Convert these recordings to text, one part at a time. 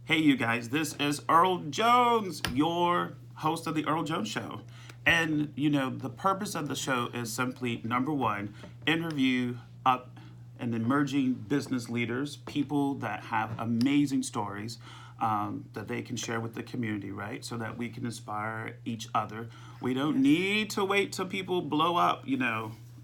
Hey, you guys, this is Earl Jones, your host of The Earl Jones Show. And, the purpose of the show is simply number one, interview up and emerging business leaders, people that have amazing stories that they can share with the community, right? So that we can inspire each other. We don't need to wait till people blow up,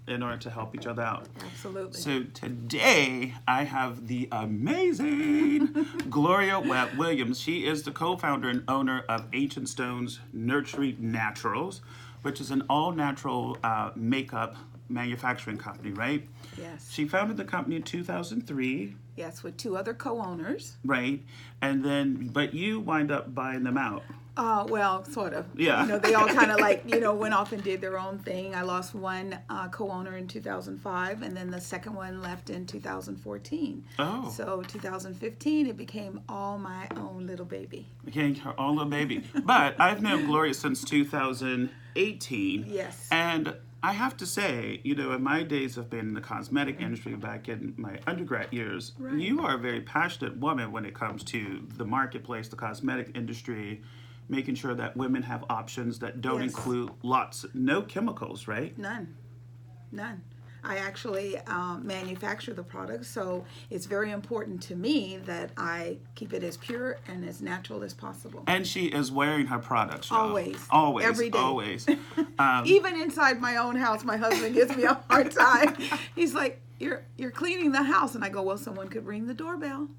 in order to help each other out. Absolutely. So today I have the amazing Gloria Webb Williams. She is the co-founder and owner of Ancient Stones Nurturing Naturals, which is an all-natural makeup manufacturing company, right? Yes. She founded the company in 2003. Yes, with two other co-owners. Right. And then, but you wind up buying them out. Well, sort of. Yeah. They all kind of went off and did their own thing. I lost one co-owner in 2005, and then the second one left in 2014. Oh. So 2015, it became all my own little baby. Became her own little baby. But I've known Gloria since 2018. Yes. And I have to say, in my days of being in the cosmetic industry back in my undergrad years, Right. You are a very passionate woman when it comes to the marketplace, the cosmetic industry, making sure that women have options that don't Yes. include no chemicals, right? None. I actually manufacture the product, so it's very important to me that I keep it as pure and as natural as possible. And she is wearing her products, y'all. Always. Every day. Always. Even inside my own house, my husband gives me a hard time. He's like, you're cleaning the house. And I go, well, someone could ring the doorbell.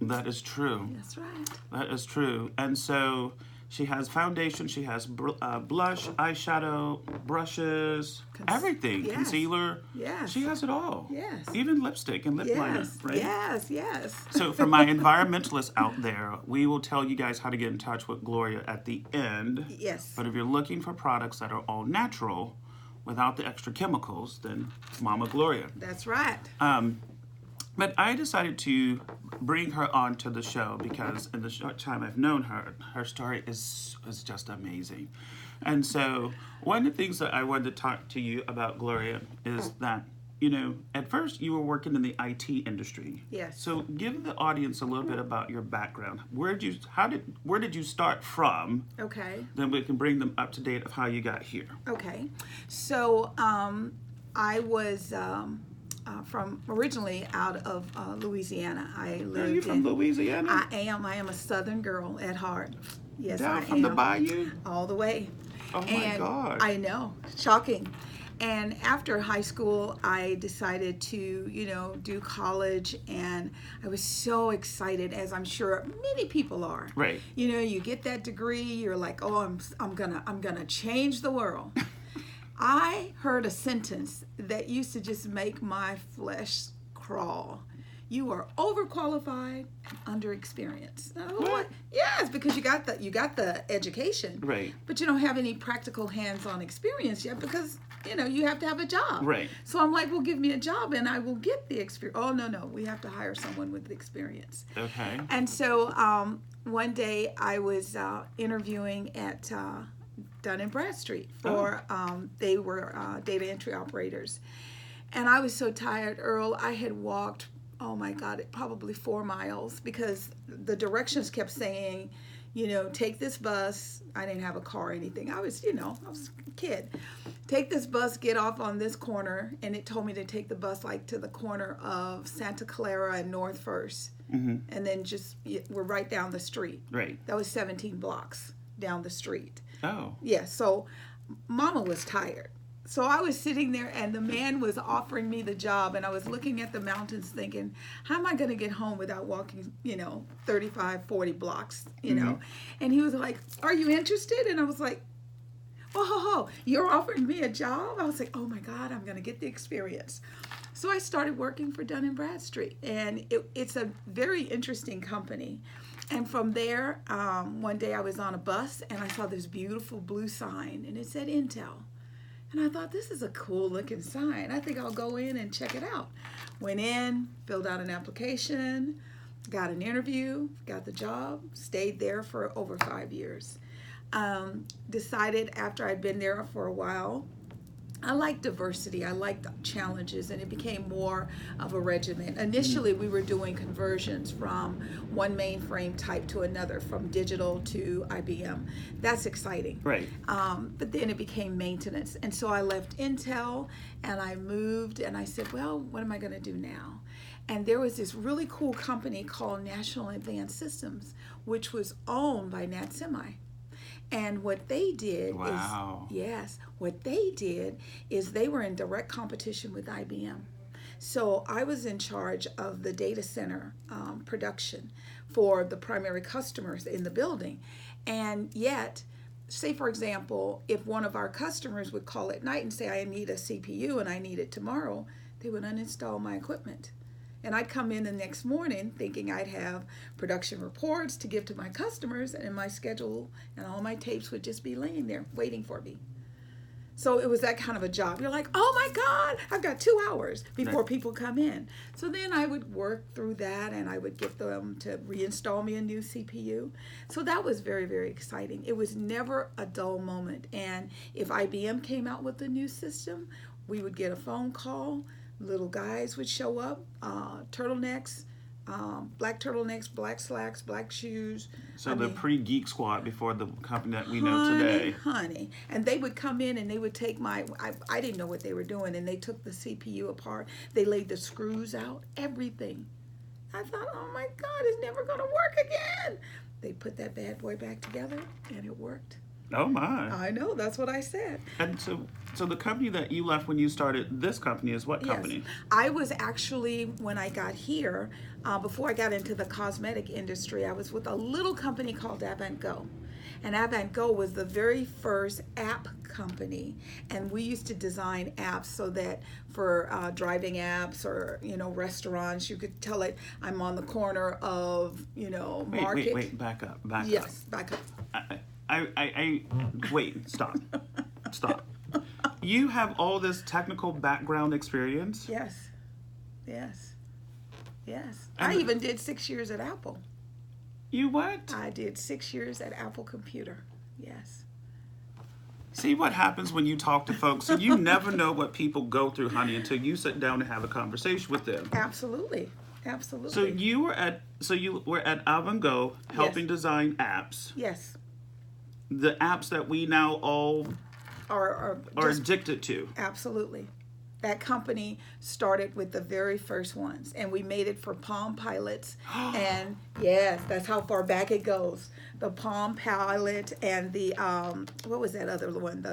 That is true. That's right. That is true. And so she has foundation, she has blush, eyeshadow, brushes, everything. Yes. Concealer. Yes. She has it all. Yes. Even lipstick and lip liner, right? Yes. So for my environmentalists out there, we will tell you guys how to get in touch with Gloria at the end. Yes. But if you're looking for products that are all natural, without the extra chemicals, then Mama Gloria. That's right. But I decided to bring her on to the show because in the short time I've known her, her story is just amazing. And so one of the things that I wanted to talk to you about, Gloria, is that, at first you were working in the IT industry. Yes. So give the audience a little bit about your background. Where did you start from? Okay. Then we can bring them up to date of how you got here. Okay. So I was from originally out of Louisiana. I lived Are you from Louisiana? I am a Southern girl at heart. Yes, Down I from am. the bayou? All the way. Oh my God. I know, shocking. And after high school, I decided to, do college, and I was so excited, as I'm sure many people are. Right. You get that degree, you're like, oh, I'm gonna change the world. I heard a sentence that used to just make my flesh crawl. You are overqualified and underexperienced. What? Yes, because you got the education, Right. but you don't have any practical hands-on experience yet because you have to have a job. Right. So I'm like, well, give me a job and I will get the experience. Oh no, we have to hire someone with experience. Okay. And so one day I was interviewing at Dun & Bradstreet for they were data entry operators, and I was so tired, Earl. I had walked, oh my God, probably 4 miles because the directions kept saying, take this bus. I didn't have a car or anything. I was a kid. Take this bus, get off on this corner, and it told me to take the bus to the corner of Santa Clara and North First, and then we're right down the street. Right. That was 17 blocks down the street. Oh. Yeah, so Mama was tired. So I was sitting there and the man was offering me the job, and I was looking at the mountains thinking, how am I going to get home without walking, 35, 40 blocks, And he was like, are you interested? And I was like, oh, you're offering me a job? I was like, oh my God, I'm going to get the experience. So I started working for Dun & Bradstreet, and it's a very interesting company. And from there, one day I was on a bus and I saw this beautiful blue sign and it said Intel. And I thought, this is a cool looking sign. I think I'll go in and check it out. Went in, filled out an application, got an interview, got the job, stayed there for over 5 years. Decided after I'd been there for a while, I like diversity. I like challenges, and it became more of a regimen. Initially, we were doing conversions from one mainframe type to another, from digital to IBM. That's exciting. Right. But then it became maintenance. And so I left Intel and I moved, and I said, well, what am I going to do now? And there was this really cool company called National Advanced Systems, which was owned by Nat Semi. And what they did Wow. what they did is they were in direct competition with IBM. So I was in charge of the data center production for the primary customers in the building. And yet, say for example, if one of our customers would call at night and say, I need a CPU and I need it tomorrow, they would uninstall my equipment. And I'd come in the next morning thinking I'd have production reports to give to my customers, and my schedule and all my tapes would just be laying there waiting for me. So it was that kind of a job. You're like, oh my God, I've got 2 hours before people come in. So then I would work through that, and I would get them to reinstall me a new CPU. So that was very, very exciting. It was never a dull moment. And if IBM came out with a new system, we would get a phone call. Little guys would show up, turtlenecks, black turtlenecks, black slacks, black shoes. So the pre-geek squad before the company that we know today. Honey. And they would come in and they would take I didn't know what they were doing, and they took the CPU apart. They laid the screws out, everything. I thought, oh my God, it's never going to work again. They put that bad boy back together, and it worked. Oh my. I know, that's what I said. And so the company that you left when you started this company is what company? Yes. I was actually, when I got here, before I got into the cosmetic industry, I was with a little company called Avant-Go. And Avant-Go was the very first app company. And we used to design apps so that for driving apps or, restaurants, you could tell it, I'm on the corner of, Market. Wait, back up. Yes, back up. I wait, stop. You have all this technical background experience? Yes. I even did 6 years at Apple. You what? I did 6 years at Apple Computer. Yes. See what happens when you talk to folks, and you never know what people go through, honey, until you sit down and have a conversation with them. Absolutely. So you were at Avant-Go helping design apps. Yes. The apps that we now all are addicted to. Absolutely. That company started with the very first ones, and we made it for Palm Pilots. And yes, that's how far back it goes. The Palm Pilot and the what was that other one?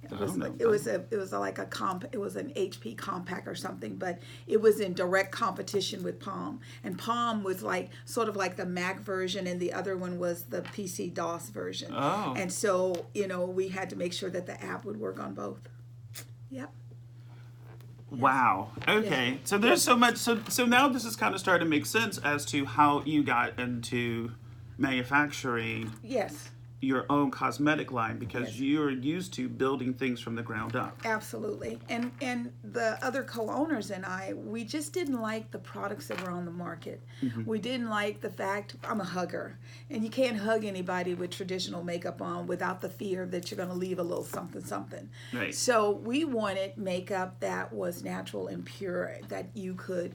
It was an HP Compact or something, but it was in direct competition with Palm. And Palm was sort of like the Mac version, and the other one was the PC DOS version. Oh. And so, we had to make sure that the app would work on both. Yep. Wow. Okay. Yeah. So there's so much. So now this is kind of starting to make sense as to how you got into manufacturing. Yes. Your own cosmetic line, because you're used to building things from the ground up. Absolutely. And the other co-owners and I, we just didn't like the products that were on the market. Mm-hmm. We didn't like the fact, I'm a hugger, and you can't hug anybody with traditional makeup on without the fear that you're going to leave a little something. Right. So we wanted makeup that was natural and pure, that you could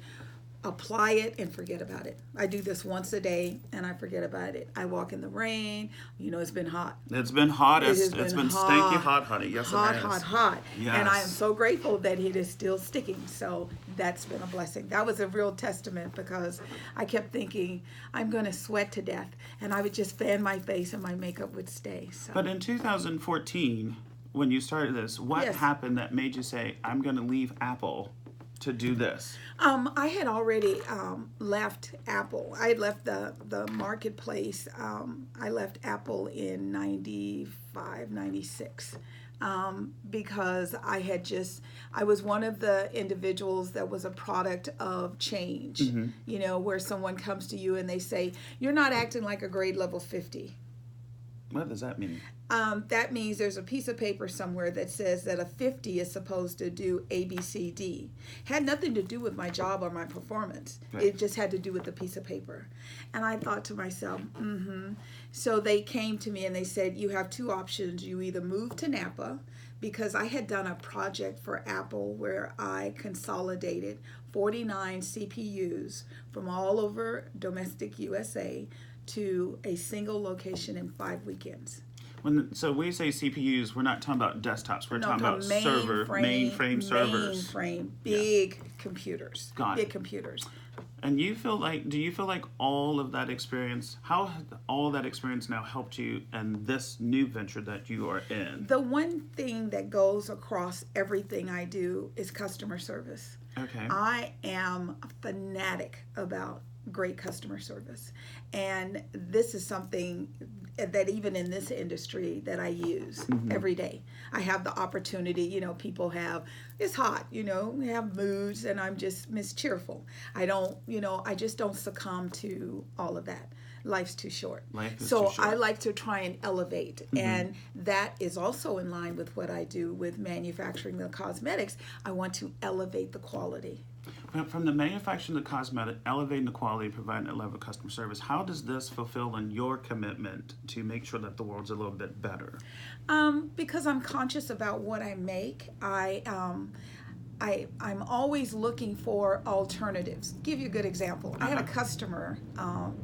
apply it and forget about it. I do this once a day and I forget about it. I walk in the rain. It's been hot. It's been hot. It's been stinky hot, honey. Yes, hot, it is. Hot. Yes. And I am so grateful that it is still sticking. So that's been a blessing. That was a real testament, because I kept thinking I'm going to sweat to death, and I would just fan my face and my makeup would stay. So. But in 2014, when you started this, what happened that made you say, I'm going to leave Apple to do this? I had already left Apple. I had left the marketplace. I left Apple in 95, 96. Because I was one of the individuals that was a product of change, where someone comes to you and they say, you're not acting like a grade level 50. What does that mean? That means there's a piece of paper somewhere that says that a 50 is supposed to do A, B, C, D. Had nothing to do with my job or my performance. Right. It just had to do with the piece of paper. And I thought to myself, So they came to me and they said, you have two options. You either move to Napa, because I had done a project for Apple where I consolidated 49 CPUs from all over domestic USA to a single location in 5 weekends. So when you say CPUs, we're not talking about desktops. We're No, talking about mainframe servers. Mainframe, big computers. Got big it. computers. And do you feel like all of that experience, how has all that experience now helped you in this new venture that you are in? The one thing that goes across everything I do is customer service. Okay. I am a fanatic about great customer service. And this is something that even in this industry that I use every day. I have the opportunity, people have, it's hot, we have moods, and I'm just Miss Cheerful. I don't, I just don't succumb to all of that. Life's too short. So I like to try and elevate. And that is also in line with what I do with manufacturing the cosmetics. I want to elevate the quality. From the manufacturing of the cosmetic, elevating the quality, providing a level of customer service, how does this fulfill in your commitment to make sure that the world's a little bit better? Because I'm conscious about what I make. I'm always looking for alternatives. Give you a good example. I had a customer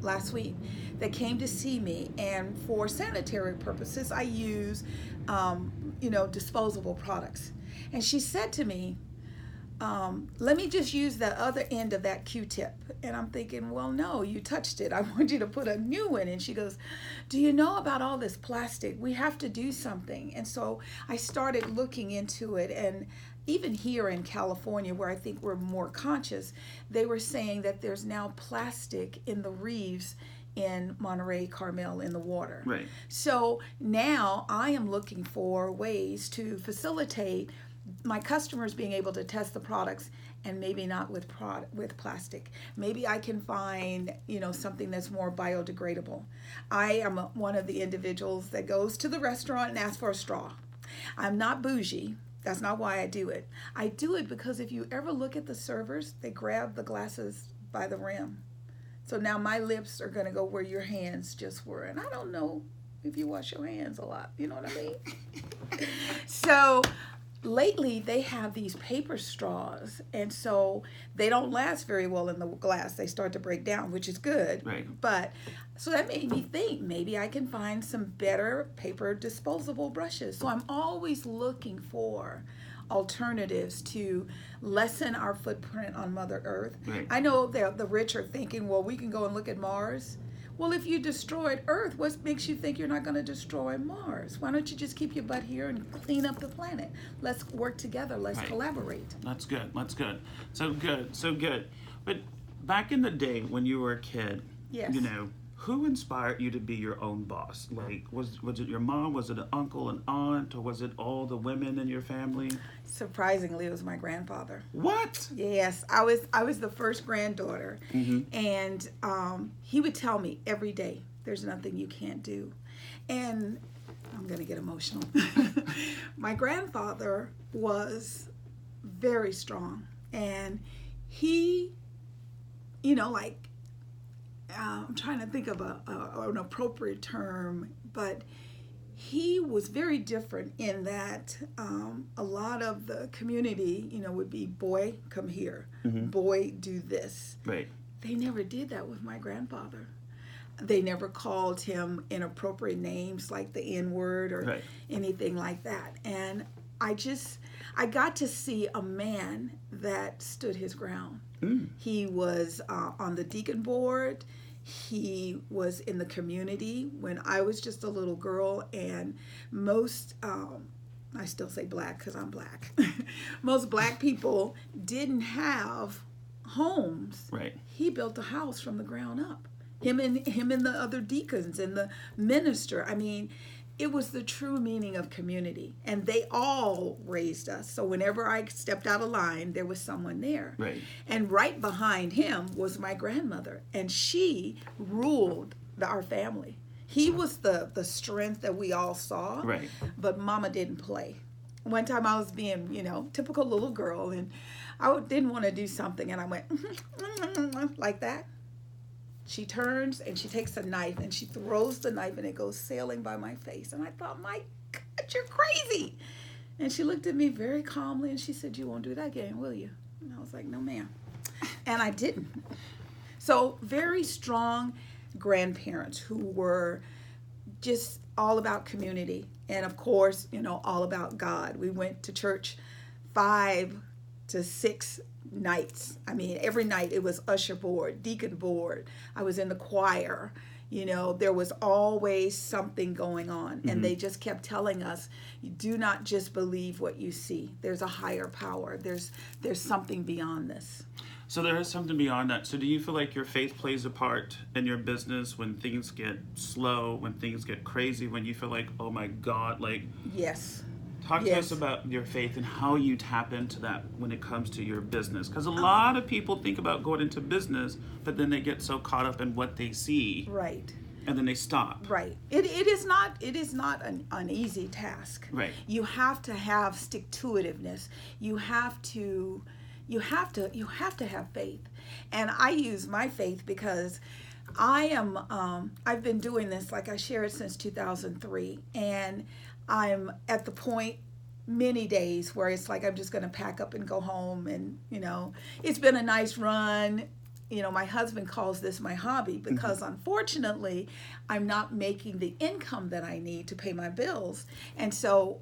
last week that came to see me, and for sanitary purposes, I use, disposable products. And she said to me, let me just use the other end of that Q-tip. And I'm thinking, well, no, you touched it. I want you to put a new one. And she goes, do you know about all this plastic? We have to do something. And so I started looking into it. And even here in California, where I think we're more conscious, they were saying that there's now plastic in the reefs in Monterey, Carmel, in the water. Right. So now I am looking for ways to facilitate my customers being able to test the products, and maybe not with plastic. Maybe I can find, something that's more biodegradable. I am one of the individuals that goes to the restaurant and asks for a straw. I'm not bougie. That's not why I do it. I do it because if you ever look at the servers, they grab the glasses by the rim. So now my lips are going to go where your hands just were. And I don't know if you wash your hands a lot. You know what I mean? So lately, they have these paper straws, and so they don't last very well in the glass. They start to break down, which is good. Right. But so that made me think maybe I can find some better paper disposable brushes. So I'm always looking for alternatives to lessen our footprint on Mother Earth. Right. I know the rich are thinking, well, we can go and look at Mars. Well, if you destroyed Earth, what makes you think you're not going to destroy Mars? Why don't you just keep your butt here and clean up the planet? Let's work together. Let's collaborate. That's good. So good. But back in the day when you were a kid, yes. Who inspired you to be your own boss? Like, was it your mom? Was it an uncle, an aunt, or was it all the women in your family? Surprisingly, it was my grandfather. What? Yes, I was the first granddaughter, and he would tell me every day, "There's nothing you can't do," and I'm gonna get emotional. My grandfather was very strong, and he, I'm trying to think of an appropriate term, but he was very different in that a lot of the community, would be, boy, come here, boy, do this. Right. They never did that with my grandfather. They never called him inappropriate names like the N-word or anything like that. And I got to see a man that stood his ground. He was on the deacon board. He was in the community when I was just a little girl, and most, I still say black because I'm black, most black people didn't have homes. Right. He built a house from the ground up. Him and the other deacons and the minister. I mean, it was the true meaning of community, and they all raised us. So whenever I stepped out of line, there was someone there. Right. And right behind him was my grandmother, and she ruled our family. He was the strength that we all saw, right. But Mama didn't play. One time I was being, typical little girl, and I didn't want to do something, and I went like that. She turns and she takes a knife and she throws the knife and it goes sailing by my face. And I thought, my God, you're crazy. And she looked at me very calmly and she said, "You won't do that again, will you?" And I was like, "No, ma'am." And I didn't. So very strong grandparents who were just all about community. And of course, all about God. We went to church 5 to 6 nights. I mean, every night it was usher board, deacon board. I was in the choir. There was always something going on. And they just kept telling us, you do not just believe what you see. There's a higher power. There's something beyond this. So there is something beyond that. So do you feel like your faith plays a part in your business when things get slow, when things get crazy, when you feel like, oh my God, like... Yes. Talk to us about your faith and how you tap into that when it comes to your business. Because a lot of people think about going into business, but then they get so caught up in what they see. Right. And then they stop. Right. It is not an easy task. Right. You have to have stick-to-itiveness. You have to have faith. And I use my faith because I've been doing this, like I shared, since 2003, and I'm at the point many days where it's like I'm just going to pack up and go home, and it's been a nice run. My husband calls this my hobby because unfortunately I'm not making the income that I need to pay my bills. And so,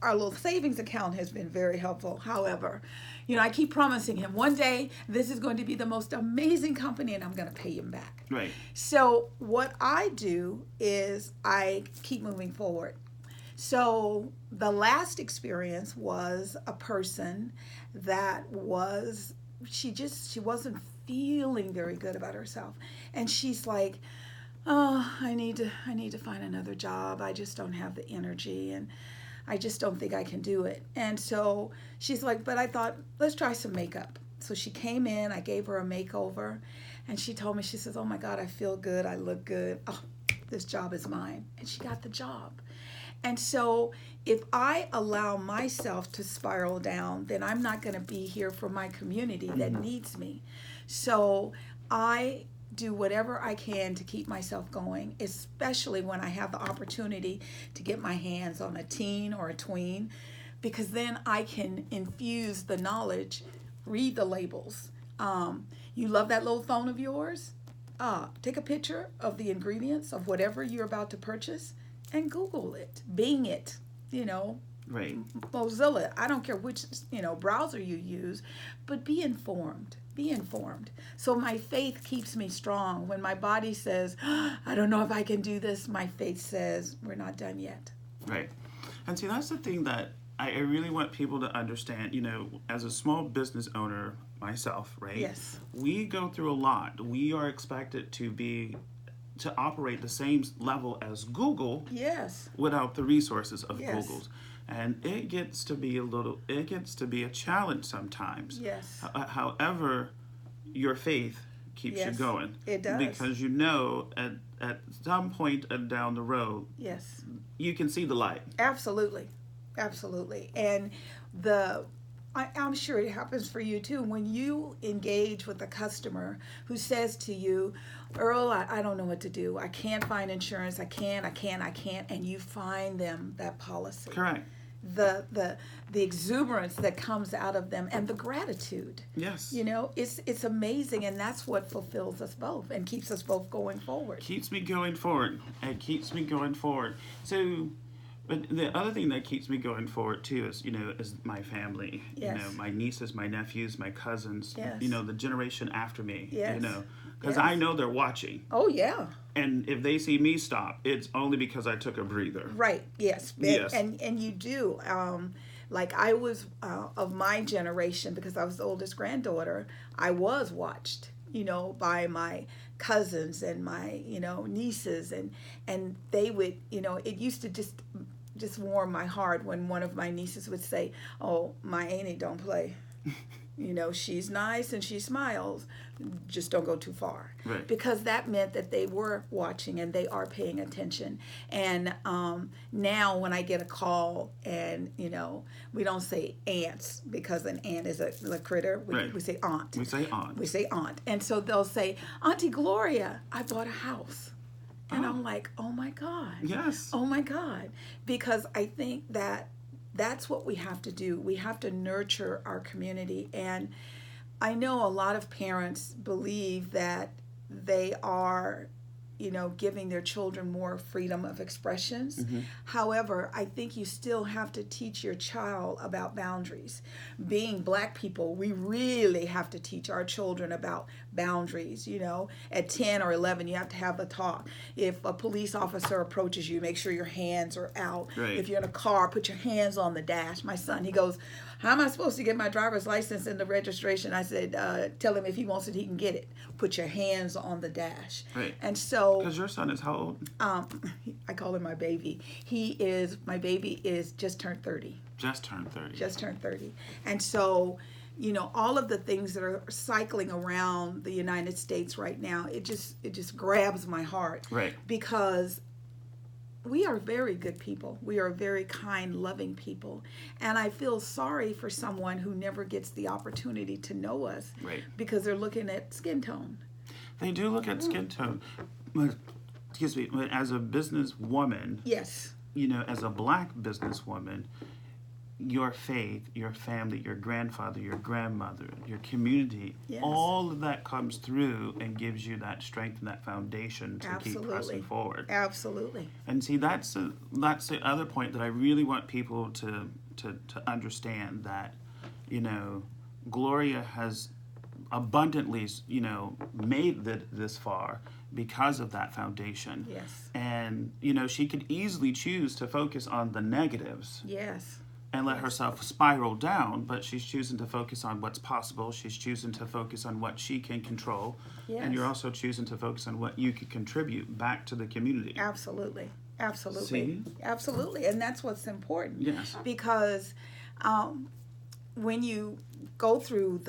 our little savings account has been very helpful. However, I keep promising him one day this is going to be the most amazing company and I'm going to pay him back. Right. So what I do is I keep moving forward. So the last experience was a person that she wasn't feeling very good about herself. And she's like, "Oh, I need to find another job. I just don't have the energy and I just don't think I can do it." And so she's like, "But I thought, let's try some makeup." So she came in, I gave her a makeover, and she told me, she says, "Oh my God, I feel good, I look good. Oh, this job is mine." And she got the job. And so if I allow myself to spiral down, then I'm not going to be here for my community that needs me. So I do whatever I can to keep myself going, especially when I have the opportunity to get my hands on a teen or a tween, because then I can infuse the knowledge, read the labels. You love that little phone of yours? Take a picture of the ingredients of whatever you're about to purchase and Google it, Bing it, Right. Mozilla. I don't care which, browser you use, but be informed. Be informed. So my faith keeps me strong. When my body says, "I don't know if I can do this," my faith says, "We're not done yet." Right. And see, that's the thing that I really want people to understand, as a small business owner myself, right? Yes. We go through a lot. We are expected to operate the same level as Google. Yes. Without the resources of Yes. Google's. And it gets to be a challenge sometimes. Yes. However, your faith keeps you going. It does. Because at some point down the road, yes, you can see the light. Absolutely. Absolutely. And I'm sure it happens for you too. When you engage with a customer who says to you, "Earl, I don't know what to do. I can't find insurance. I can't. And you find them that policy. Correct. The exuberance that comes out of them and the gratitude. Yes. It's amazing, and that's what fulfills us both and keeps us both going forward. Keeps me going forward. It keeps me going forward. So, but the other thing that keeps me going forward too is, is my family. Yes. My nieces, my nephews, my cousins. Yes. The generation after me. Yes. Because Yes. I know they're watching. Oh, yeah. And if they see me stop, it's only because I took a breather. Right. Yes. Yes. And you do. Like I was of my generation, because I was the oldest granddaughter, I was watched, by my cousins and my, nieces, and they would, it used to just warm my heart when one of my nieces would say, "Oh, my auntie don't play. She's nice and she smiles. Just don't go too far." Right. Because that meant that they were watching and they are paying attention. And now when I get a call and, we don't say aunts because an aunt is a critter. Right. We say aunt. We say aunt. We say aunt. And so they'll say, "Auntie Gloria, I bought a house." And I'm like, "Oh my God." Yes. Oh my God. Because I think that that's what we have to do. We have to nurture our community. And I know a lot of parents believe that they are, giving their children more freedom of expressions. However, I think you still have to teach your child about boundaries. Being Black people, we really have to teach our children about boundaries. At 10 or 11, you have to have a talk. If a police officer approaches you, make sure your hands are out. Right. If you're in a car, put your hands on the dash. My son, he goes, how am I supposed to get my driver's license and the registration? I said, tell him if he wants it, he can get it. Put your hands on the dash. Right. And so... Because your son is how old? I call him my baby. My baby is just turned 30. Just turned 30. Just turned 30. And so, all of the things that are cycling around the United States right now, it just grabs my heart. Right. Because we are very good people. We are very kind, loving people. And I feel sorry for someone who never gets the opportunity to know us. Right. Because they're looking at skin tone. They do look at skin tone. Excuse me, but as a businesswoman, yes, as a Black businesswoman, your faith, your family, your grandfather, your grandmother, your community, yes, all of that comes through and gives you that strength and that foundation to keep pressing forward. Absolutely. And see, that's the other point that I really want people to understand, that, Gloria has abundantly, made this far because of that foundation. Yes. And, she could easily choose to focus on the negatives. Yes. And let herself spiral down, but she's choosing to focus on what's possible. She's choosing to focus on what she can control. Yes. And you're also choosing to focus on what you can contribute back to the community. Absolutely. Absolutely. See? Absolutely. And that's what's important. Yes. Because when you go through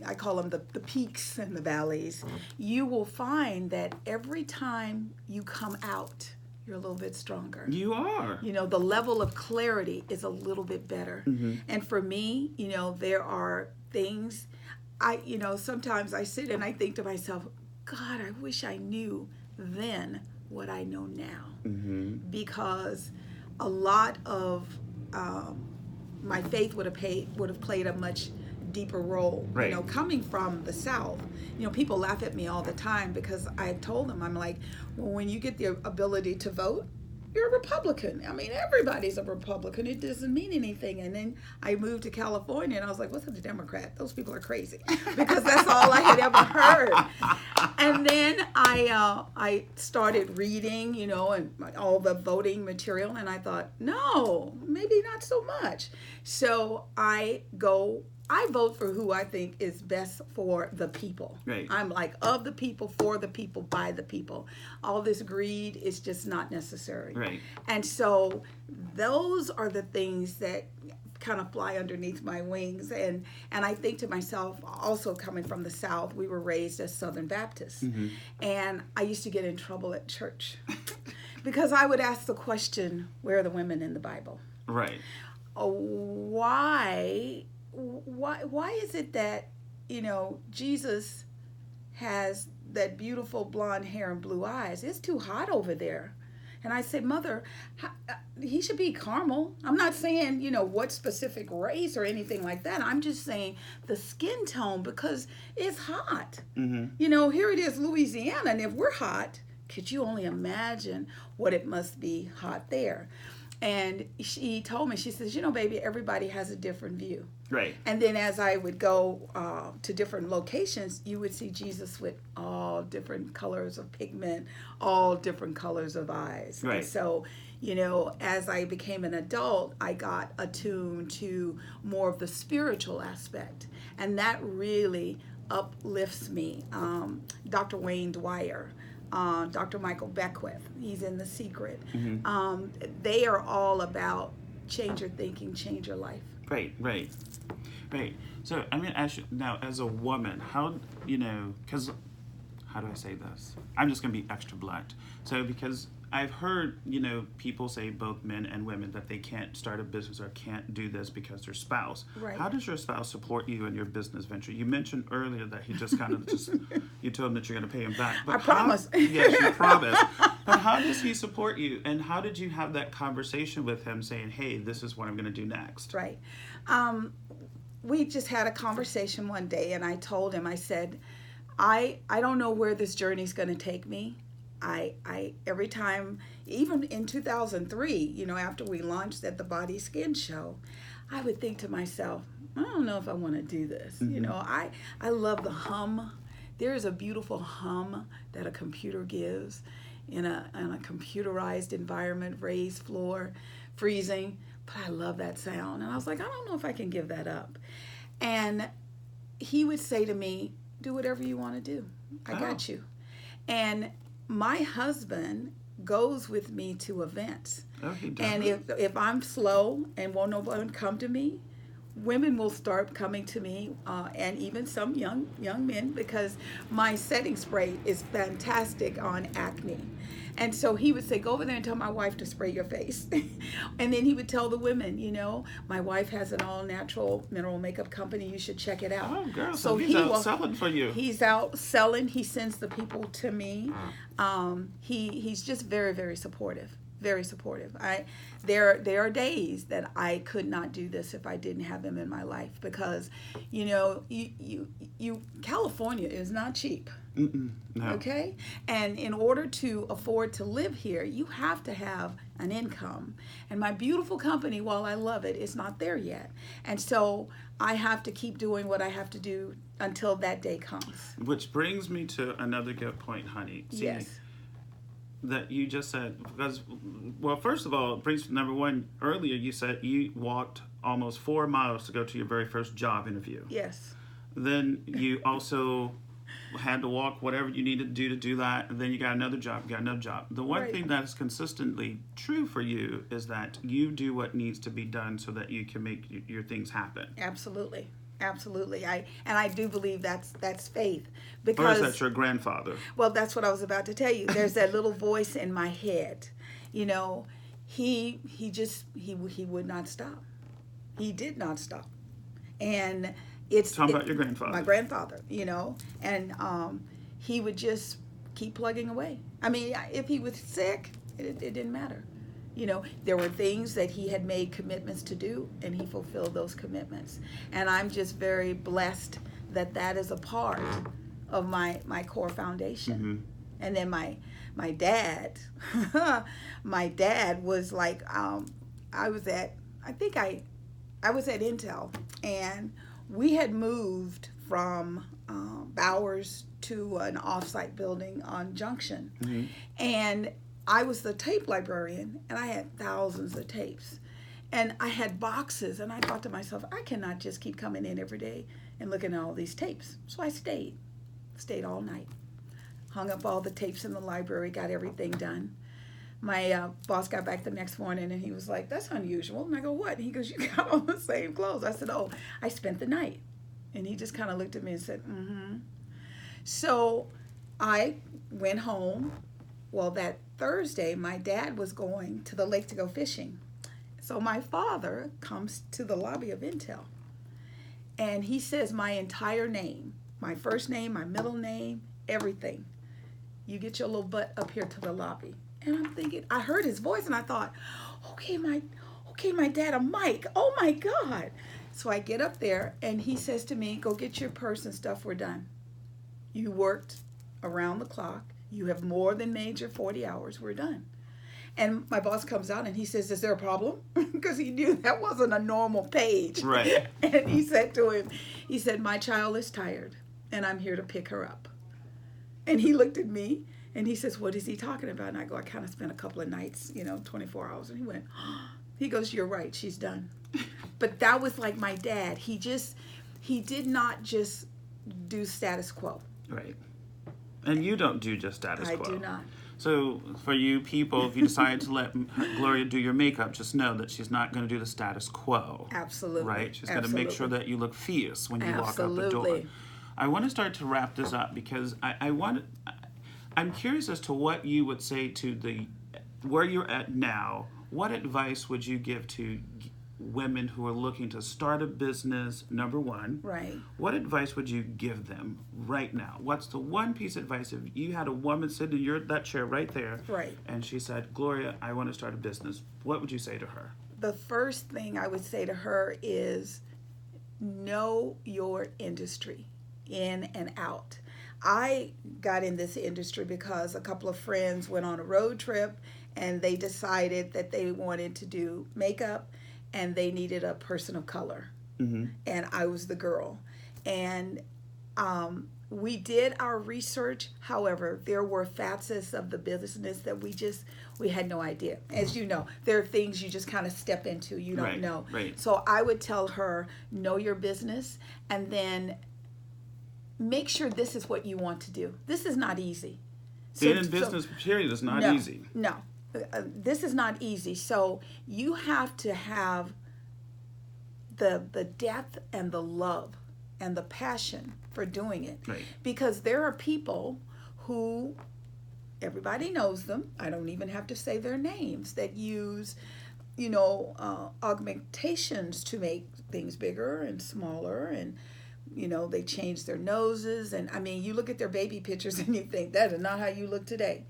I call them the peaks and the valleys, you will find that every time you come out, you're a little bit stronger. You are. The level of clarity is a little bit better. And for me, there are things, sometimes I sit and I think to myself, God, I wish I knew then what I know now. Because a lot of my faith would have played a much deeper role. Right. Coming from the South, people laugh at me all the time because I told them, I'm like, well, when you get the ability to vote, you're a Republican. I mean, everybody's a Republican. It doesn't mean anything. And then I moved to California and I was like, what's a Democrat? Those people are crazy. Because that's all I had ever heard. And then I started reading, and all the voting material, and I thought, no, maybe not so much. So I vote for who I think is best for the people. Right. I'm like, of the people, for the people, by the people. All this greed is just not necessary. Right. And so those are the things that kind of fly underneath my wings. And I think to myself, also coming from the South, we were raised as Southern Baptists. And I used to get in trouble at church because I would ask the question, where are the women in the Bible? Right. Why is it that, Jesus has that beautiful blonde hair and blue eyes? It's too hot over there. And I said, Mother, he should be caramel. I'm not saying, what specific race or anything like that. I'm just saying the skin tone, because it's hot. Here it is, Louisiana, and if we're hot, could you only imagine what it must be hot there? And she told me, she says, baby, everybody has a different view. Right. And then as I would go to different locations, you would see Jesus with all different colors of pigment, all different colors of eyes. Right. And so, as I became an adult, I got attuned to more of the spiritual aspect. And that really uplifts me. Dr. Wayne Dwyer, Dr. Michael Beckwith, he's in The Secret. They are all about change your thinking, change your life. Right. So, I'm going to ask you now, as a woman, how, because, how do I say this? I'm just going to be extra blunt. So, because I've heard, people say, both men and women, that they can't start a business or can't do this because their spouse. Right. How does your spouse support you in your business venture? You mentioned earlier that he just kind of you told him that you're going to pay him back. But I promise. Yes, you promise. But how does he support you? And how did you have that conversation with him saying, hey, this is what I'm going to do next? Right. We just had a conversation one day, and I told him, I said, I don't know where this journey's going to take me. I every time, even in 2003, you know, after we launched at the Body Skin Show, I would think to myself, I don't know if I want to do this. Mm-hmm. You know, I love the hum. There is a beautiful hum that a computer gives in a computerized environment, raised floor, freezing. But I love that sound. And I was like, I don't know if I can give that up. And he would say to me, do whatever you want to do. I got you. And my husband goes with me to events. Oh, he does. And if I'm slow and won't nobody come to me, women will start coming to me, and even some young men, because my setting spray is fantastic on acne. And so he would say, go over there and tell my wife to spray your face. And then he would tell the women, you know, my wife has an all-natural mineral makeup company. You should check it out. Oh, girl, so he's out selling for you. He's out selling. He sends the people to me. He's just very, very supportive. Very supportive. There are days that I could not do this if I didn't have him in my life, because, you know, you California is not cheap. No. Okay? And in order to afford to live here, you have to have an income. And my beautiful company, while I love it, is not there yet. And so I have to keep doing what I have to do until that day comes. Which brings me to another good point, honey. See, yes. That you just said, because, well, first of all, it brings number one. Earlier you said you walked almost 4 miles to go to your very first job interview. Yes. Then you also had to walk whatever you needed to do that, and then you got another job, The one Right. thing that is consistently true for you is that you do what needs to be done so that you can make your things happen. Absolutely. Absolutely. I do believe that's faith. Or Because is that your grandfather? well, that's what I was about to tell you. There's that little voice in my head. You know, he would not stop. He did not stop. And Tell me about your grandfather. My grandfather, you know, and he would just keep plugging away. I mean, if he was sick, it didn't matter. You know, there were things that he had made commitments to do, and he fulfilled those commitments. And I'm just very blessed that is a part of my core foundation. Mm-hmm. And then my dad, my dad was like, I was at Intel, and we had moved from Bowers to an offsite building on Junction. Mm-hmm. And I was the tape librarian, and I had thousands of tapes. And I had boxes, and I thought to myself, I cannot just keep coming in every day and looking at all these tapes. So I stayed all night. Hung up all the tapes in the library, got everything done. My boss got back the next morning, and he was like, that's unusual. And I go, what? And he goes, you got on the same clothes. I said, oh, I spent the night. And he just kind of looked at me and said, mm-hmm. So I went home. Well, that Thursday, my dad was going to the lake to go fishing. So my father comes to the lobby of Intel, and he says my entire name, my first name, my middle name, everything. You get your little butt up here to the lobby. And I'm thinking, I heard his voice, and I thought, okay, my dad, a mic. Oh my God. So I get up there, and he says to me, go get your purse and stuff, we're done. You worked around the clock. You have more than made your 40 hours, we're done. And my boss comes out, and he says, is there a problem? Because he knew that wasn't a normal page. Right. And he said to him, he said, my child is tired, and I'm here to pick her up. And he looked at me, and he says, what is he talking about? And I go, I kind of spent a couple of nights, 24 hours. And he went, he goes, you're right, she's done. But that was like my dad. He did not just do status quo. Right. And you don't do just status quo. I do not. So for you people, if you decide to let Gloria do your makeup, just know that she's not going to do the status quo. Absolutely. Right? She's going to make sure that you look fierce when you walk out the door. Absolutely. I want to start to wrap this up because I'm curious as to what you would say to where you're at now. What advice would you give to women who are looking to start a business, number one, Right. what advice would you give them right now? What's the one piece of advice if you had a woman sitting in that chair right there, Right. and she said, Gloria, I want to start a business. What would you say to her? The first thing I would say to her is know your industry in and out. I got in this industry because a couple of friends went on a road trip and they decided that they wanted to do makeup and they needed a person of color. Mm-hmm. And I was the girl. And we did our research. However, there were facets of the business that we had no idea. As you know, there are things you just kind of step into, you don't know. Right. So I would tell her, know your business, and then make sure this is what you want to do. This is not easy. Being in business, period, is not easy. No, this is not easy. So you have to have the depth and the love and the passion for doing it. Right. Because there are people who, everybody knows them, I don't even have to say their names, that use, augmentations to make things bigger and smaller, and they change their noses, and I mean, you look at their baby pictures and you think that is not how you look today.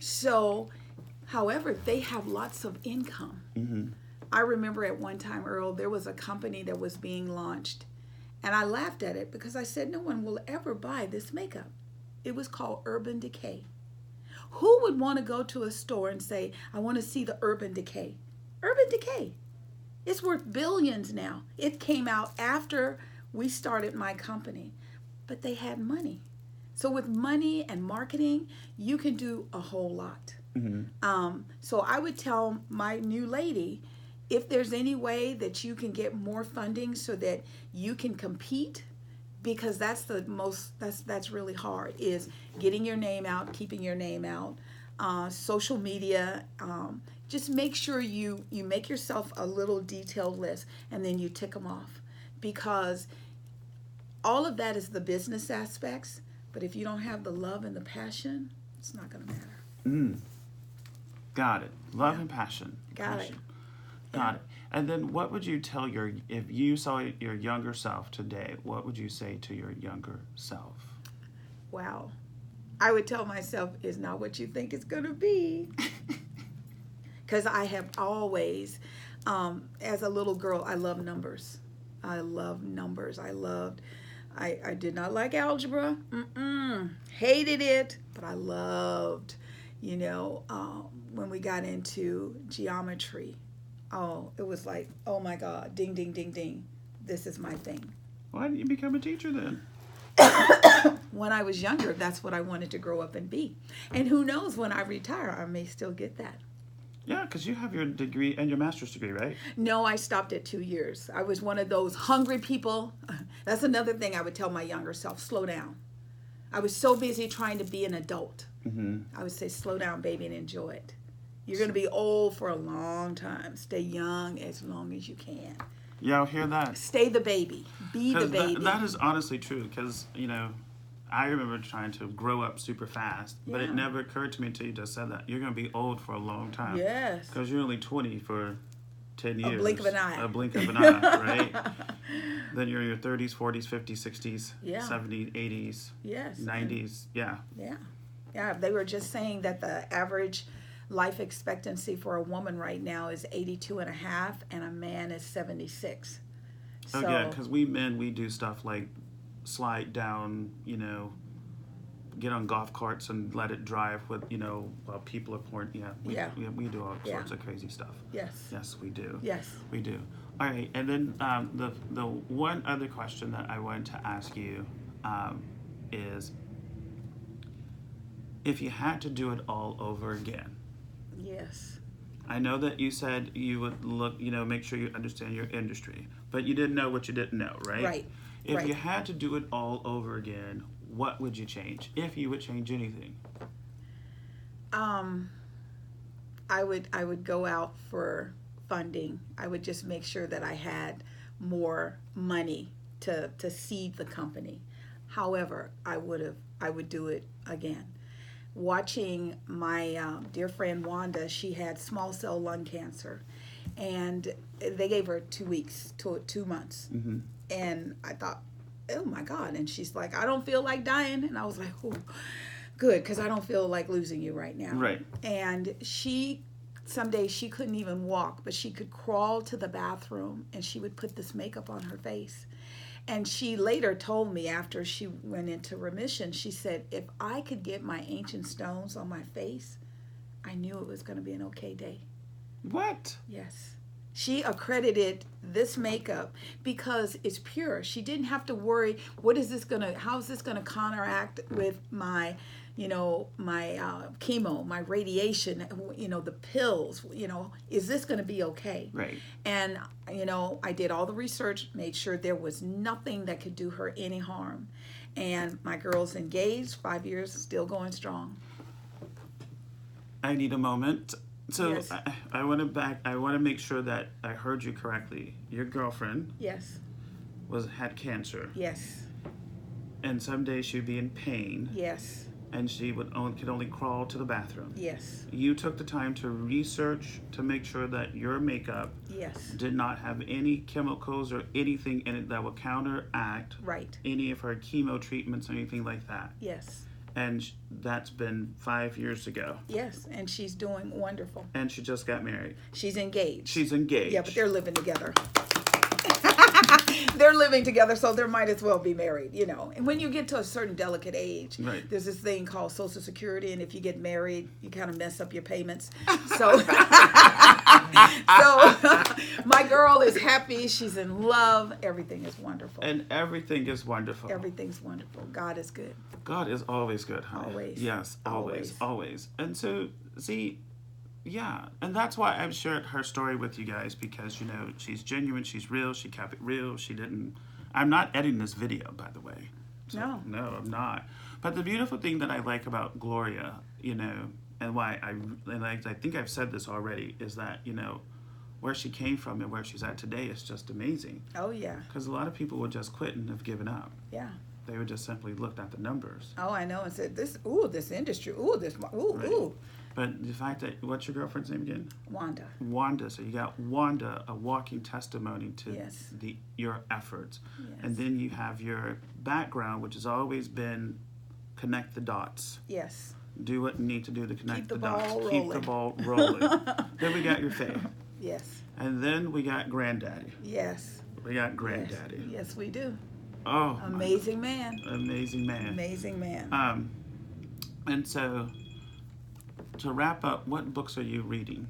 So, however, they have lots of income. Mm-hmm. I remember at one time, Earl, there was a company that was being launched, and I laughed at it because I said, no one will ever buy this makeup. It was called Urban Decay. Who would want to go to a store and say, I want to see the Urban Decay? Urban Decay. It's worth billions now. It came out after we started my company, but they had money. So with money and marketing, you can do a whole lot. Mm-hmm. So I would tell my new lady, if there's any way that you can get more funding so that you can compete, because that's really hard, is getting your name out, keeping your name out, social media. Just make sure you make yourself a little detailed list and then you tick them off, because all of that is the business aspects, but if you don't have the love and the passion, it's not going to matter. Got it. Love and passion. Got it. Got it. And then what would you tell if you saw your younger self today, what would you say to your younger self? Wow. I would tell myself, it's not what you think it's going to be. Because I have always, as a little girl, I love numbers. I love numbers. I did not like algebra. Hated it. But I loved, when we got into geometry. Oh, it was like, oh my God, ding, ding, ding, ding. This is my thing. Why didn't you become a teacher then? When I was younger, that's what I wanted to grow up and be. And who knows, when I retire, I may still get that. Yeah, because you have your degree and your master's degree, right? No, I stopped at 2 years. I was one of those hungry people. That's another thing I would tell my younger self, slow down. I was so busy trying to be an adult. Mm-hmm. I would say, slow down, baby, and enjoy it. You're going to be old for a long time. Stay young as long as you can. Yeah, I'll hear that. Stay the baby. Be the baby. That is honestly true, because, I remember trying to grow up super fast, but it never occurred to me until you just said that. You're going to be old for a long time. Yes. Because you're only 20 for 10 years. A blink of an eye. A blink of an eye, right? Then you're in your 30s, 40s, 50s, 60s, 70s, 80s, yes. 90s. Yeah. Yeah, they were just saying that the average life expectancy for a woman right now is 82 and a half, and a man is 76. Oh, yeah, because we men, we do stuff like slide down, get on golf carts and let it drive with, while people are pouring. We do all sorts of crazy stuff. Yes, we do. Yes. We do. All right, and then the one other question that I wanted to ask you is, if you had to do it all over again. Yes. I know that you said you would look, make sure you understand your industry, but you didn't know what you didn't know, right? Right. If you had to do it all over again, what would you change, if you would change anything? I would go out for funding. I would just make sure that I had more money to seed the company. However, I would do it again. Watching my dear friend Wanda, she had small cell lung cancer, And they gave her 2 weeks to 2 months. And I thought, oh my God. And she's like, I don't feel like dying. And I was like, oh, good, because I don't feel like losing you right now. Right. And some days she couldn't even walk, but she could crawl to the bathroom and she would put this makeup on her face. And she later told me, after she went into remission, she said, if I could get my ancient stones on my face, I knew it was going to be an okay day. What? Yes. She accredited this makeup because it's pure. She didn't have to worry, how is this going to counteract with my, my chemo, my radiation, the pills, is this going to be okay? Right. And, I did all the research, made sure there was nothing that could do her any harm. And my girl's engaged, 5 years, still going strong. I need a moment. So Yes. I want to make sure that I heard you correctly. Your girlfriend Yes. had cancer, Yes. and some days she'd be in pain, Yes. and she could only crawl to the bathroom. Yes. You took the time to research to make sure that your makeup Yes. did not have any chemicals or anything in it that would counteract Right. any of her chemo treatments or anything like that. Yes. And that's been 5 years ago. Yes. And she's doing wonderful. And she just got married. She's engaged. She's engaged. Yeah, but they're living together. They're living together, so they might as well be married, And when you get to a certain delicate age, Right. there's this thing called Social Security, and if you get married, you kind of mess up your payments. So, my girl is happy. She's in love. Everything is wonderful. And everything is wonderful. Everything's wonderful. God is good. God is always good, honey. Always. Yes, always. And so, see, yeah, and that's why I've shared her story with you guys, because, she's genuine, she's real, she kept it real, I'm not editing this video, by the way. So, no, I'm not. But the beautiful thing that I like about Gloria, and why I think I've said this already, is that, where she came from and where she's at today is just amazing. Oh, yeah. Because a lot of people would just quit and have given up. Yeah. They would just simply looked at the numbers. Oh, I know, and said, this industry, Right. But the fact that, what's your girlfriend's name again? Wanda. Wanda. So you got Wanda, a walking testimony to Yes. your efforts. Yes. And then you have your background, which has always been connect the dots. Yes. Do what you need to do to connect the dots. Rolling. Keep the ball rolling. Then we got your faith. Yes. And then we got granddaddy. Yes. We got granddaddy. Yes, we do. Oh, Amazing man. amazing man. Amazing man. And so, to wrap up, what books are you reading?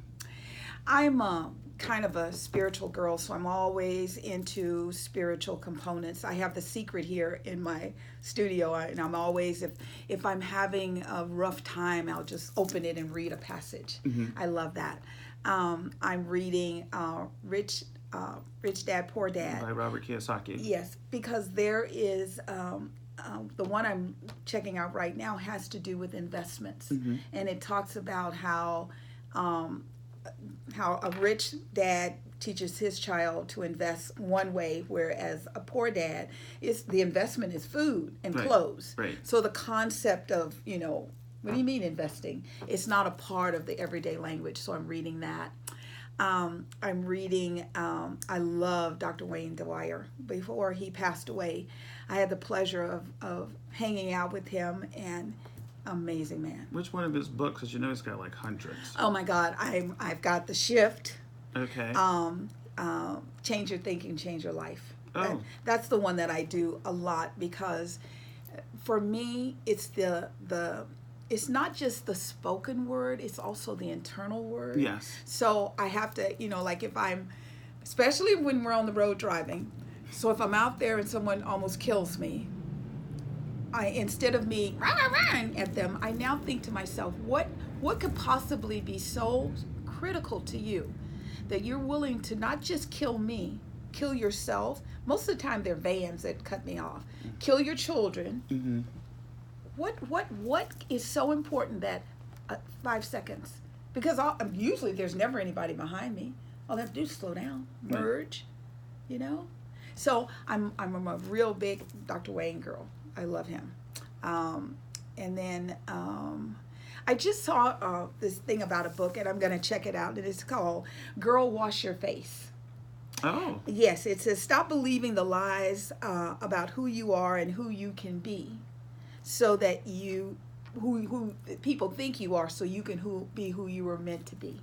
I'm kind of a spiritual girl, so I'm always into spiritual components. I have The Secret here in my studio, and I'm always, if I'm having a rough time, I'll just open it and read a passage. I love that. I'm reading Rich Dad, Poor Dad. By Robert Kiyosaki. Yes, because there is the one I'm checking out right now has to do with investments, and it talks about how a rich dad teaches his child to invest one way, whereas a poor dad the investment is food and clothes. Right. So the concept of what do you mean investing? It's not a part of the everyday language. So I'm reading that. I'm reading, I love Dr. Wayne Dwyer. Before he passed away, I had the pleasure of hanging out with him, and amazing man. Which one of his books? Because he's got like hundreds. Oh my God, I've got The Shift. Okay. Change Your Thinking, Change Your Life. Oh. That's the one that I do a lot, because for me, it's it's not just the spoken word, it's also the internal word. Yes. So I have to, like if especially when we're on the road driving, so if I'm out there and someone almost kills me, instead of me run at them, I now think to myself, what could possibly be so critical to you that you're willing to not just kill me, kill yourself. Most of the time they're vans that cut me off. Kill your children. Mm-hmm. What is so important that 5 seconds? Because usually there's never anybody behind me. All I have to do is slow down, merge, So I'm a real big Dr. Wayne girl. I love him. And then I just saw this thing about a book, and I'm going to check it out, and it's called Girl, Wash Your Face. Oh. Yes, it says stop believing the lies about who you are and who you can be, so that who people think you are, so you can be who you were meant to be.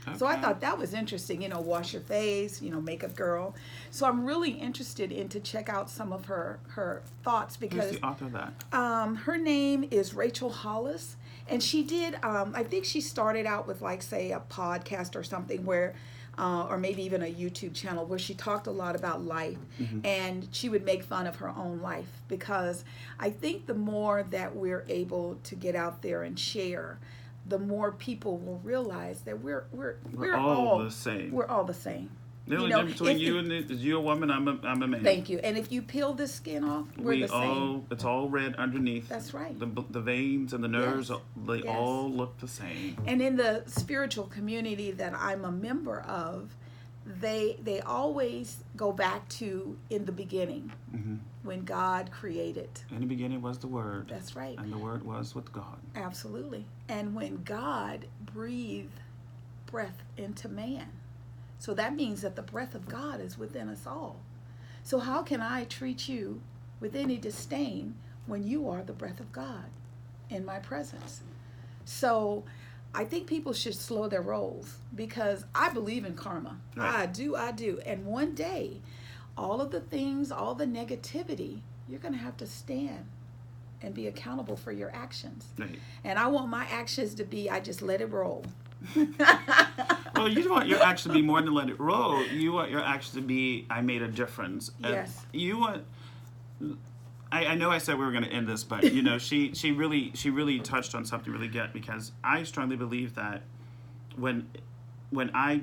Okay. So I thought that was interesting, wash your face, makeup girl. So I'm really interested to check out some of her thoughts, because who's the author of that? Her name is Rachel Hollis, and she did, I think she started out with, like, say, a podcast or something where, or maybe even a YouTube channel where she talked a lot about life, and she would make fun of her own life, because I think the more that we're able to get out there and share, the more people will realize that we're all the same. We're all the same. The only difference between you and is you're a woman, I'm a man. Thank you. And if you peel the skin off, we're the same. It's all red underneath. That's right. The veins and the nerves, they all look the same. And in the spiritual community that I'm a member of, they always go back to in the beginning, when God created. In the beginning was the Word. That's right. And the Word was with God. Absolutely. And when God breathed breath into man, so that means that the breath of God is within us all. So how can I treat you with any disdain when you are the breath of God in my presence? So I think people should slow their rolls, because I believe in karma. Right. I do. And one day, all of the things, all the negativity, you're going to have to stand and be accountable for your actions. Right. And I want my actions to be, I just let it roll. Well, you want your action to be more than let it roll. You want your action to be, I made a difference. Yes. You want... I know I said we were going to end this, but she really touched on something really good, because I strongly believe that when I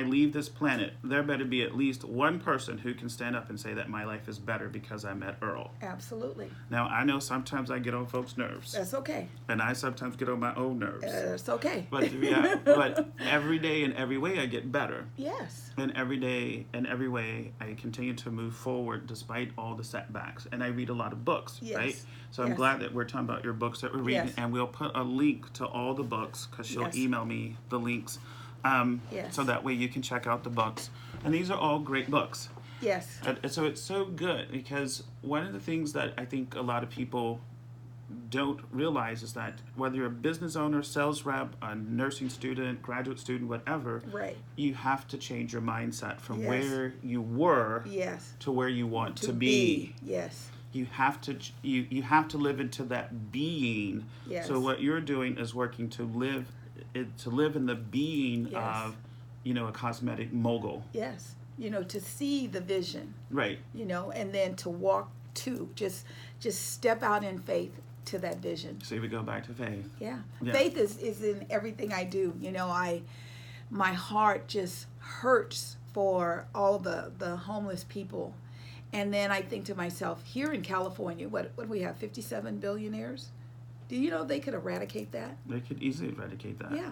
leave this planet, there better be at least one person who can stand up and say that my life is better because I met Earl. Absolutely. Now, I know sometimes I get on folks' nerves. That's okay. And I sometimes get on my own nerves. That's okay. But yeah, but every day in every way I get better. Yes. And every day in every way I continue to move forward despite all the setbacks. And I read a lot of books, right? So I'm glad that we're talking about your books that we're reading. And we'll put a link to all the books, because she'll email me the links. So that way you can check out the books. And these are all great books. Yes. So it's so good, because one of the things that I think a lot of people don't realize is that whether you're a business owner, sales rep, a nursing student, graduate student, whatever, right, you have to change your mindset from where you were to where you want to be. Yes. You have to you have to live into that being. Yes. So what you're doing is working to live in the being of, a cosmetic mogul. Yes. To see the vision. Right. And then to walk to, just step out in faith to that vision. So we go back to faith. Yeah. Faith is in everything I do. My heart just hurts for all the homeless people. And then I think to myself, here in California, what do we have, 57 billionaires? Do you know they could eradicate that? They could easily eradicate that. Yeah.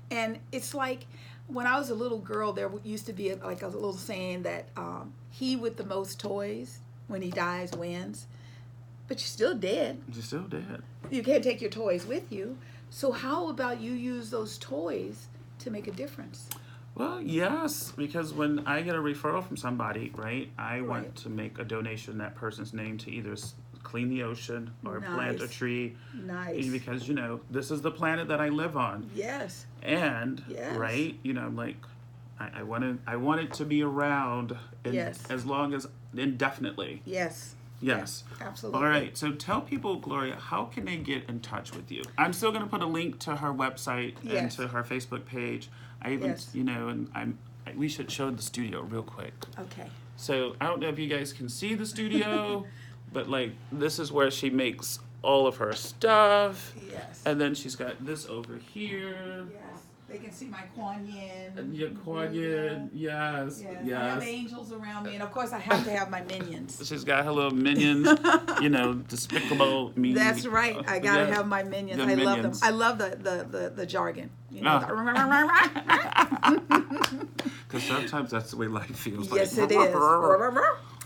And it's like, when I was a little girl, there used to be like a little saying that he with the most toys, when he dies, wins. But you're still dead. You're still dead. You can't take your toys with you. So how about you use those toys to make a difference? Well, yes, because when I get a referral from somebody, right, I want to make a donation in that person's name to either clean the ocean or plant a tree. Nice. Because, this is the planet that I live on. Yes. And, right, I'm like, I want it to be around as long as indefinitely. Yes. Yes. Yeah, absolutely. All right. So tell people, Gloria, how can they get in touch with you? I'm still going to put a link to her website and to her Facebook page. I even, and we should show the studio real quick. Okay. So I don't know if you guys can see the studio, but this is where she makes all of her stuff. Yes. And then she's got this over here. Yes. They can see my Kuan Yin. Your Kuan Yin, yes. I have angels around me, and of course I have to have my minions. She's got her little minions, despicable me. That's right. I gotta have my minions. I love them. I love the jargon. Because sometimes that's the way life feels. Yes, it is.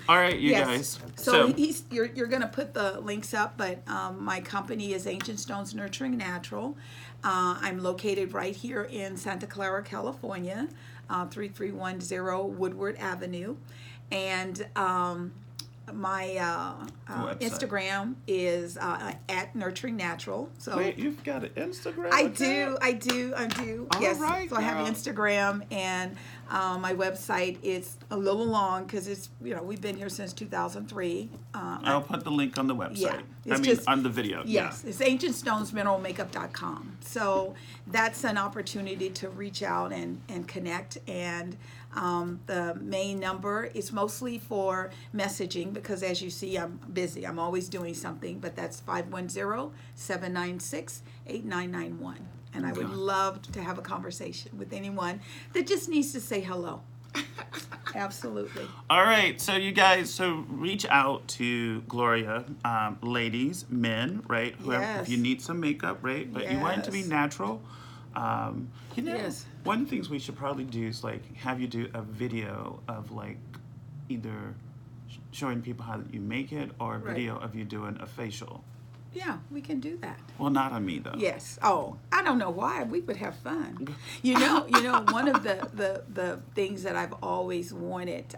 All right, you Yes. guys. So you're going to put the links up, but my company is Ancient Stones Nurturing Natural. I'm located right here in Santa Clara, California, 3310 Woodward Avenue. And my Instagram is at Nurturing Natural. So wait, you've got an Instagram? I do. All Yes. right, So I have girl. Instagram, and my website is a little long because it's, we've been here since 2003. I'll put the link on the website. Yeah, I it's mean, just- on the video. Yes, it's ancientstonesmineralmakeup.com. So that's an opportunity to reach out and connect. And the main number is mostly for messaging because, as you see, I'm busy. I'm always doing something, but that's 510-796-8991. And I would love to have a conversation with anyone that just needs to say hello. Absolutely. All right, so you guys, so reach out to Gloria, ladies, men, right? Whoever, Yes. if you need some makeup, right? But you want it to be Yes. natural. Yes. One of the things we should probably do is like have you do a video of like either showing people how you make it or a Right. video of you doing a facial. Yeah, we can do that. Well, not on me though. Yes. Oh, I don't know why. We would have fun. You know. One of the things that I've always wanted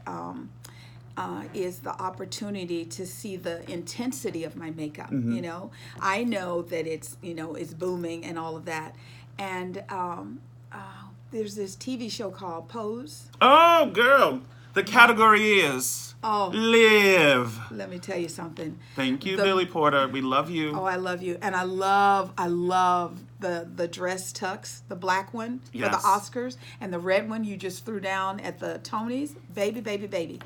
is the opportunity to see the intensity of my makeup. I know that it's booming and all of that, and there's this TV show called Pose. Oh, girl, the category is live. Let me tell you something. Thank you, Billy Porter. We love you. Oh, I love you, and I love the dress tux, the black one for the Yes. Oscars, and the red one you just threw down at the Tonys. Baby.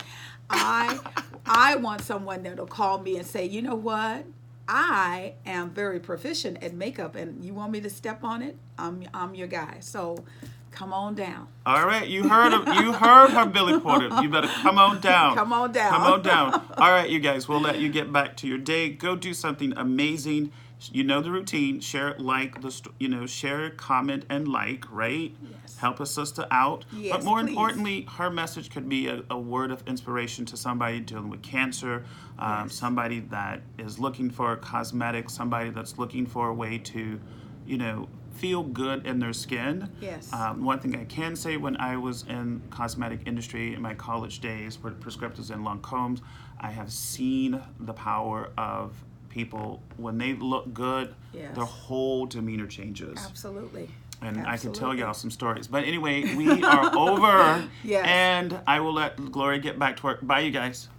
I want someone that'll call me and say, you know what? I am very proficient at makeup, and you want me to step on it? I'm your guy. So come on down. All right, you heard her, Billy Porter. You better come on down. Come on down. Come on down. All right, you guys, we'll let you get back to your day. Go do something amazing. You know the routine. Share, share, comment, and like, right? Yes. Help a sister out. Yes, but more please. importantly, her message could be a word of inspiration to somebody dealing with cancer, somebody that is looking for cosmetics, somebody that's looking for a way to, feel good in their skin. Yes. One thing I can say, when I was in cosmetic industry in my college days with prescriptives and Lancomes, I have seen the power of people when they look good. Yes. Their whole demeanor changes. Absolutely. And I can tell Absolutely. y'all some stories. But anyway, we are over. Yes. And I will let Gloria get back to work. Bye, you guys.